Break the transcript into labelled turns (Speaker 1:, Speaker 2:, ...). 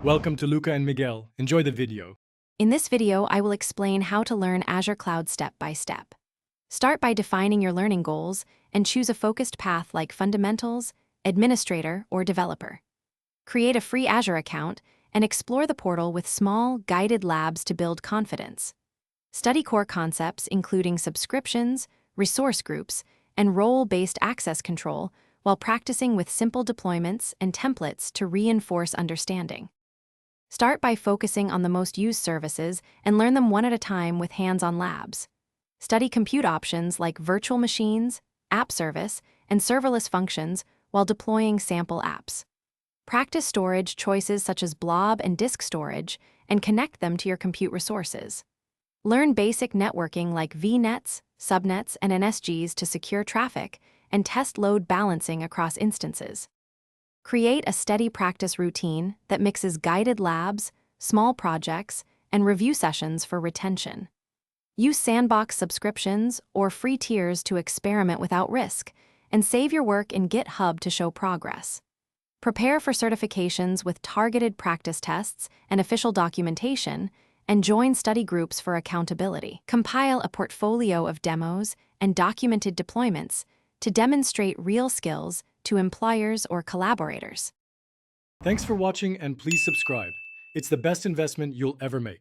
Speaker 1: Welcome to Luca and Miguel. Enjoy the video.
Speaker 2: In this video, I will explain how to learn Azure Cloud step by step. Start by defining your learning goals and choose a focused path like Fundamentals, Administrator, or Developer. Create a free Azure account and explore the portal with small, guided labs to build confidence. Study core concepts including subscriptions, resource groups, and role-based access control while practicing with simple deployments and templates to reinforce understanding. Start by focusing on the most used services and learn them one at a time with hands-on labs. Study compute options like virtual machines, app service, and serverless functions while deploying sample apps. Practice storage choices such as blob and disk storage and connect them to your compute resources. Learn basic networking like VNets, subnets, and NSGs to secure traffic and test load balancing across instances. Create a steady practice routine that mixes guided labs, small projects, and review sessions for retention. Use sandbox subscriptions or free tiers to experiment without risk, and save your work in GitHub to show progress. Prepare for certifications with targeted practice tests and official documentation, and join study groups for accountability. Compile a portfolio of demos and documented deployments to demonstrate real skills to employers or collaborators.
Speaker 1: Thanks for watching and please subscribe. It's the best investment you'll ever make.